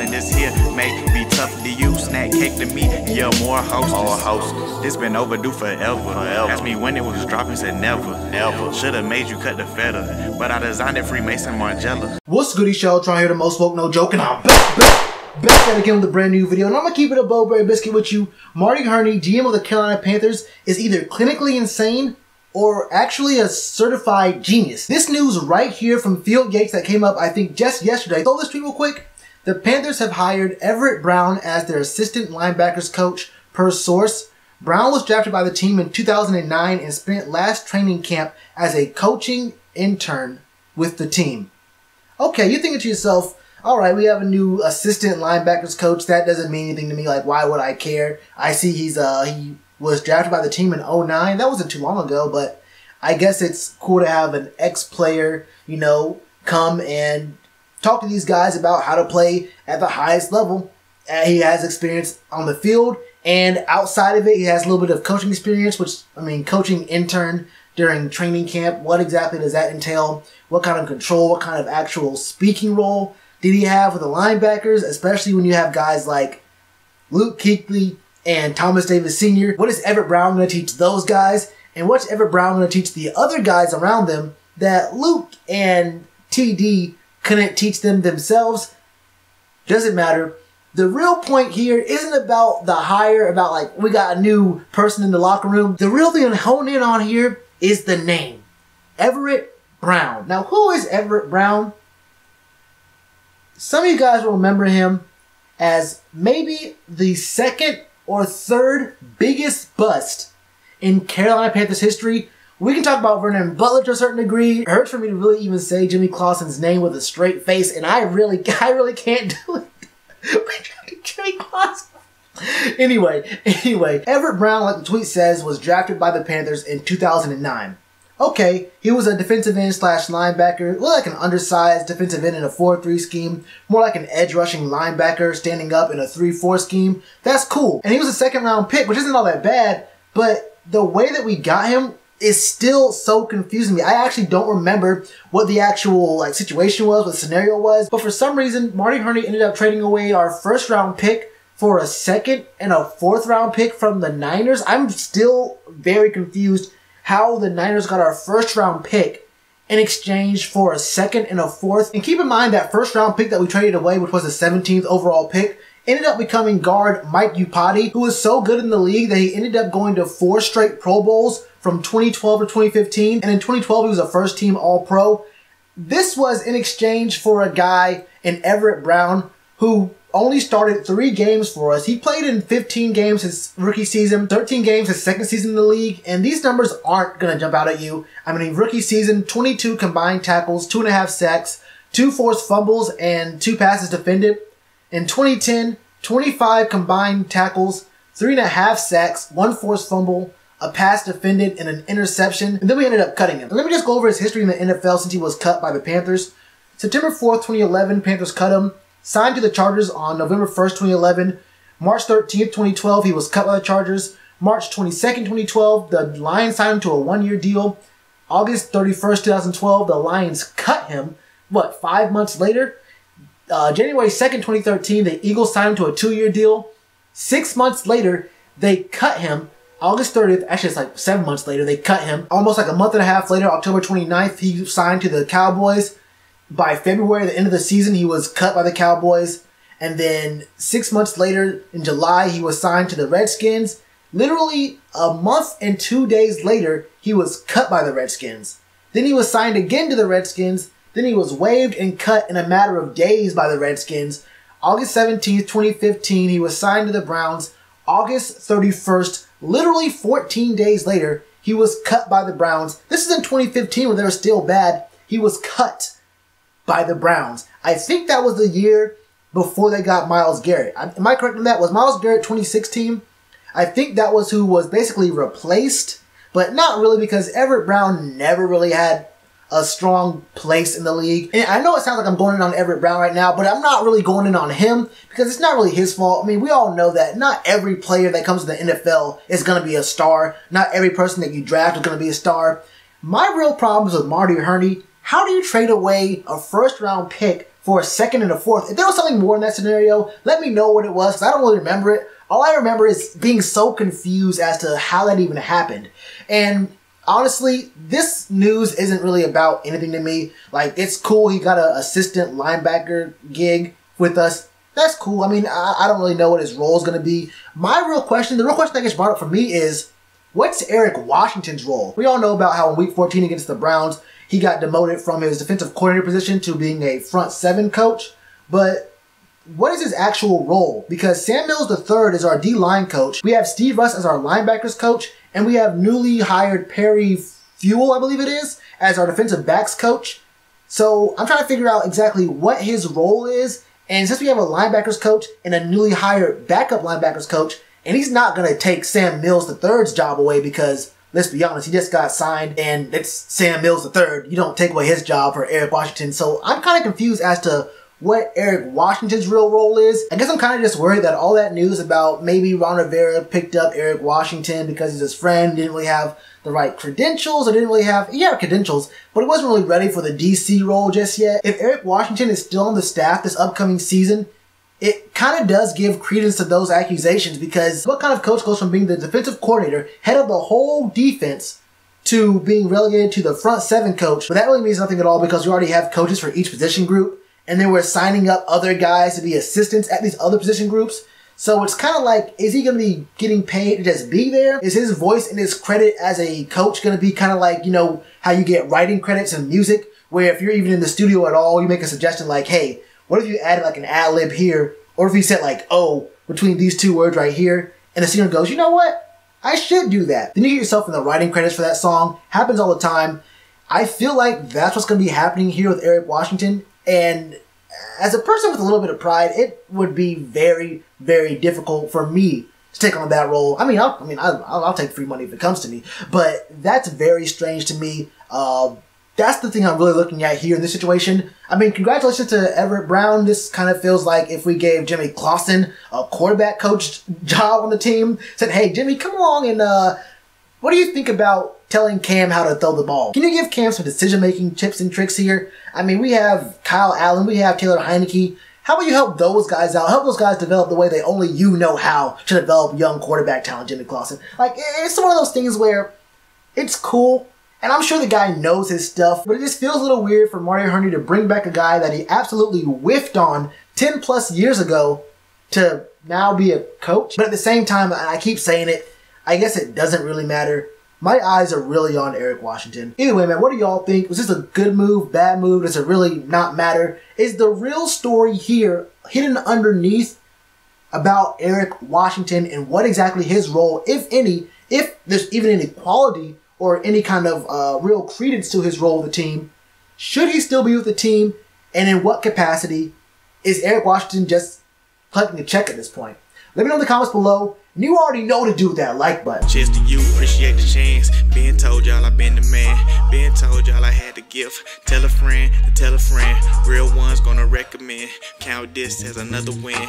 and this here may be tough to you. Snack cake to me, yeah, more hostess. This been overdue forever. Asked me when it was dropping, said never. Should've made you cut the feta, but I designed it Freemason Margiela. What's goody, Shellitronnn here, the most woke, no joking. I'm back at again with a brand new video, and I'm gonna keep it a Bowberry biscuit with you. Marty Hurney, GM of the Carolina Panthers, is either clinically insane or actually a certified genius. This news right here from Field Yates that came up, I think, just yesterday. So let's tweet real quick. The Panthers have hired Everette Brown as their assistant linebackers coach, per source. Brown was drafted by the team in 2009 and spent last training camp as a coaching intern with the team. Okay, you're thinking to yourself, all right, we have a new assistant linebackers coach. That doesn't mean anything to me. Like, why would I care? I see he was drafted by the team in 2009. That wasn't too long ago, but I guess it's cool to have an ex-player, you know, come and talk to these guys about how to play at the highest level. He has experience on the field, and outside of it, he has a little bit of coaching experience, which, I mean, coaching intern during training camp. What exactly does that entail? What kind of control, what kind of actual speaking role did he have with the linebackers, especially when you have guys like Luke Kuechly and Thomas Davis Sr.? What is Everett Brown going to teach those guys? And what's Everett Brown going to teach the other guys around them that Luke and TD couldn't teach them themselves? Doesn't matter. The real point here isn't about the hire, about like we got a new person in the locker room. The real thing to hone in on here is the name. Everett Brown. Now, who is Everett Brown? Some of you guys will remember him as maybe the second or third biggest bust in Carolina Panthers history. We can talk about Vernon Butler to a certain degree. It hurts for me to really even say Jimmy Clausen's name with a straight face, and I really can't do it. Jimmy Clausen. Anyway, Everett Brown, like the tweet says, was drafted by the Panthers in 2009. Okay, he was a defensive end slash linebacker, like an undersized defensive end in a 4-3 scheme, more like an edge rushing linebacker standing up in a 3-4 scheme. That's cool. And he was a second round pick, which isn't all that bad, but the way that we got him is still so confusing me. I actually don't remember what the actual situation was, what the scenario was, but for some reason, Marty Hurney ended up trading away our first round pick for a second and a 4th round pick from the Niners. I'm still very confused how the Niners got our first round pick in exchange for a second and a 4th. And keep in mind that first round pick that we traded away, which was the 17th overall pick, ended up becoming guard Mike Iupati, who was so good in the league that he ended up going to 4 straight Pro Bowls from 2012 to 2015. And in 2012, he was a first team All-Pro. This was in exchange for a guy in Everett Brown who only started 3 games for us. He played in 15 games his rookie season, 13 games his second season in the league, and these numbers aren't going to jump out at you. I mean, rookie season, 22 combined tackles, 2.5 sacks, 2 forced fumbles, and 2 passes defended. In 2010, 25 combined tackles, 3.5 sacks, 1 forced fumble, a pass defended, and an interception. And then we ended up cutting him. And let me just go over his history in the NFL since he was cut by the Panthers. September 4th, 2011, Panthers cut him. Signed to the Chargers on November 1st, 2011. March 13th, 2012, he was cut by the Chargers. March 22nd, 2012, the Lions signed him to a 1-year deal. August 31st, 2012, the Lions cut him. 5 months later? January 2nd, 2013, the Eagles signed him to a 2-year deal. 6 months later, they cut him. August 30th, actually it's like 7 months later, they cut him. Almost like a month and a half later, October 29th, he signed to the Cowboys. By February, the end of the season, he was cut by the Cowboys. And then 6 months later, in July, he was signed to the Redskins. Literally a month and 2 days later, he was cut by the Redskins. Then he was signed again to the Redskins. Then he was waived and cut in a matter of days by the Redskins. August 17th, 2015, he was signed to the Browns. August 31st, literally 14 days later, he was cut by the Browns. This is in 2015 when they were still bad. He was cut by the Browns. I think that was the year before they got Myles Garrett. Am I correct in that? Was Myles Garrett 2016? I think that was who was basically replaced, but not really, because Everett Brown never really had a strong place in the league. And I know it sounds like I'm going in on Everett Brown right now, but I'm not really going in on him because it's not really his fault. I mean, we all know that not every player that comes to the NFL is going to be a star. Not every person that you draft is going to be a star. My real problem is with Marty Hurney. How do you trade away a first-round pick for for a second and a fourth. If there was something more in that scenario, let me know what it was, because I don't really remember it. All I remember is being so confused as to how that even happened. And honestly, this news isn't really about anything to me. Like, it's cool he got an assistant linebacker gig with us. That's cool. I mean, I don't really know what his role is going to be. The real question that gets brought up for me is, what's Erik Washington's role? We all know about how in Week 14 against the Browns, he got demoted from his defensive coordinator position to being a front seven coach. But what is his actual role? Because Sam Mills III is our D-line coach. We have Steve Russ as our linebackers coach. And we have newly hired Perry Fuel, I believe it is, as our defensive backs coach. So I'm trying to figure out exactly what his role is. And since we have a linebackers coach and a newly hired backup linebackers coach, and he's not going to take Sam Mills III's job away because, let's be honest, he just got signed and it's Sam Mills III. You don't take away his job for Erik Washington. So I'm kind of confused as to what Erik Washington's real role is. I guess I'm kind of just worried that all that news about maybe Ron Rivera picked up Erik Washington because he's his friend, didn't really have the right credentials, or didn't really have, he had credentials, but he wasn't really ready for the DC role just yet. If Erik Washington is still on the staff this upcoming season, it kind of does give credence to those accusations, because what kind of coach goes from being the defensive coordinator, head of the whole defense, to being relegated to the front seven coach? But that really means nothing at all, because you already have coaches for each position group. And then we're signing up other guys to be assistants at these other position groups. So it's kind of like, is he going to be getting paid to just be there? Is his voice and his credit as a coach going to be kind of like, you know, how you get writing credits in music, where if you're even in the studio at all, you make a suggestion like, hey, what if you added like an ad-lib here? Or if you said like, oh, between these two words right here, and the singer goes, you know what? I should do that. Then you get yourself in the writing credits for that song. Happens all the time. I feel like that's what's going to be happening here with Erik Washington. And as a person with a little bit of pride, it would be very, very difficult for me to take on that role. I'll take free money if it comes to me, but that's very strange to me. That's the thing I'm really looking at here in this situation. I mean, congratulations to Everette Brown. This kind of feels like if we gave Jimmy Clausen a quarterback coach job on the team, said, hey, Jimmy, come along and what do you think about telling Cam how to throw the ball? Can you give Cam some decision-making tips and tricks here? I mean, we have Kyle Allen, we have Taylor Heineke. How about you help those guys out? Help those guys develop the way they only you know how to develop young quarterback talent, Jimmy Clausen. Like, it's one of those things where it's cool, and I'm sure the guy knows his stuff, but it just feels a little weird for Mario Herney to bring back a guy that he absolutely whiffed on 10 plus years ago to now be a coach. But at the same time, I keep saying it, I guess it doesn't really matter. My eyes are really on Erik Washington. Either way, man, what do y'all think? Was this a good move, bad move? Does it really not matter? Is the real story here hidden underneath about Erik Washington and what exactly his role, if any, if there's even any quality or any kind of real credence to his role with the team? Should he still be with the team? And in what capacity? Is Erik Washington just collecting a check at this point? Let me know in the comments below. And you already know to do that like button. Cheers to you, appreciate the chance. Been told y'all I been the man. Been told y'all I had the gift. Tell a friend to tell a friend. Real ones gonna recommend. Count this as another win.